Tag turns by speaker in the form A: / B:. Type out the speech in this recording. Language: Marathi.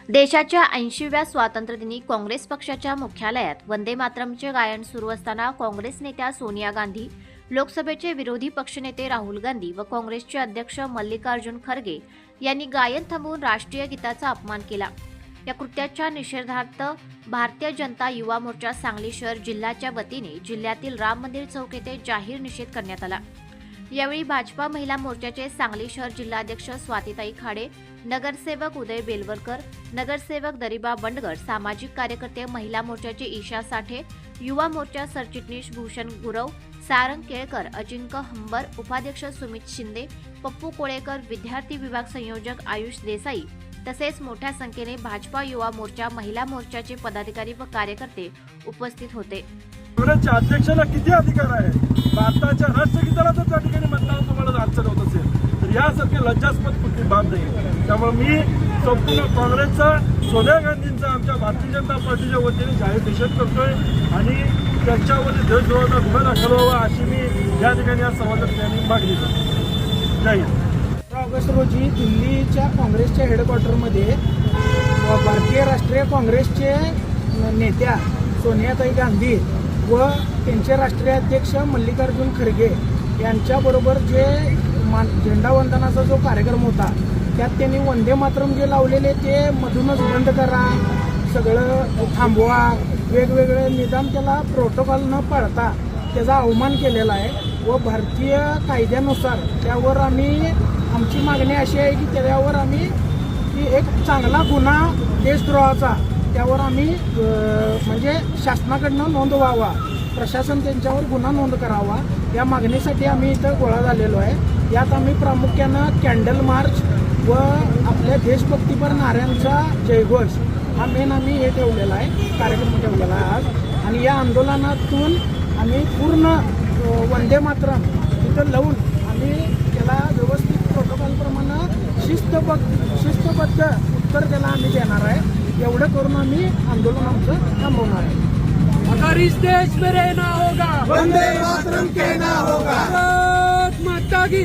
A: देशाच्या 80व्या स्वातंत्र्यदिनी काँग्रेस पक्षाच्या मुख्यालयात वंदे मातरमचे गायन सुरू असताना काँग्रेस नेत्या सोनिया गांधी, लोकसभेचे विरोधी पक्षनेते राहुल गांधी व काँग्रेसचे अध्यक्ष मल्लिकार्जुन खरगे यांनी गायन थांबवून राष्ट्रीय गीताचा अपमान केला। या कृत्याच्या निषेधार्थ भारतीय जनता युवा मोर्चा सांगली शहर जिल्ह्याच्या वतीने जिल्ह्यातील राम मंदिर चौक येथे जाहीर निषेध करण्यात आला। यावेळी भाजपा महिला मोर्चाचे सांगली शहर जिल्हाध्यक्ष स्वातीताई खाडे, नगरसेवक उदय बेलवरकर, नगरसेवक दरिबा बंडगर, सामाजिक कार्यकर्ते महिला मोर्चाचे ईशा साठे, युवा मोर्चा सरचिटणीस भूषण गुरव, सारंग केळकर, अजिंक्य हंबर, उपाध्यक्ष सुमित शिंदे, पप्पू कोळेकर, विद्यार्थी विभाग संयोजक आयुष देसाई तसेच मोठ्या संख्येने भाजपा युवा मोर्चा महिला मोर्चाचे पदाधिकारी व कार्यकर्ते उपस्थित होते।
B: काँग्रेसच्या अध्यक्षाला किती अधिकार आहे? भारताच्या राष्ट्रगीताला जर त्या ठिकाणी म्हणताना तुम्हाला अडचण होत असेल तर यासारखी लज्जास्पद कृती बाब नाही। त्यामुळे मी संपूर्ण काँग्रेसचा, सोनिया गांधींचा, आमच्या भारतीय जनता पार्टीच्या वतीने जाहीर निषेध करतोय आणि त्यांच्यावरती देशद्रोहाचा गुन्हा दाखल व्हावा अशी मी या ठिकाणी आज संवादात मागणी करतो। जय हिंद।
C: ऑगस्ट रोजी दिल्लीच्या काँग्रेसच्या हेडक्वार्टरमध्ये भारतीय राष्ट्रीय काँग्रेसचे नेत्या सोनियाताई गांधी व त्यांचे राष्ट्रीय अध्यक्ष मल्लिकार्जुन खरगे यांच्याबरोबर जे झेंडावंदनाचा जो कार्यक्रम होता त्यात त्यांनी वंदे मातरम जे लावलेले ते मधूनच बंद करा, सगळं थांबवा, वेगवेगळे निदान त्याला प्रोटोकॉल न पाळता त्याचा अवमान केलेला आहे व भारतीय कायद्यानुसार त्यावर आमची मागणी अशी आहे की त्यावर एक चांगला गुन्हा देशद्रोहाचा त्यावर म्हणजे शासनाकडनं नोंद व्हावा, प्रशासन त्यांच्यावर गुन्हा नोंद करावा या मागणीसाठी आम्ही इथं गोळा झालेलो आहे। यात आम्ही प्रामुख्यानं कॅन्डल मार्च व आपल्या देशभक्तीपर नाऱ्यांचा जयघोष हा मेन आम्ही हे ठेवलेला आहे, कार्यक्रम ठेवलेला आहे आज। आणि या आंदोलनातून आम्ही पूर्ण वंदे मातरम तिथं लावून आम्ही त्याला व्यवस्थित प्रोटोकॉलप्रमाणे शिस्तबद्ध उत्तर त्याला आम्ही देणार आहे। एवढं करून आम्ही आंदोलन आमचं थांबवणार आहे।
D: अगर इस देश में रहना होगा,
C: वंदे मातरम कहना होगा।
D: भारत माता की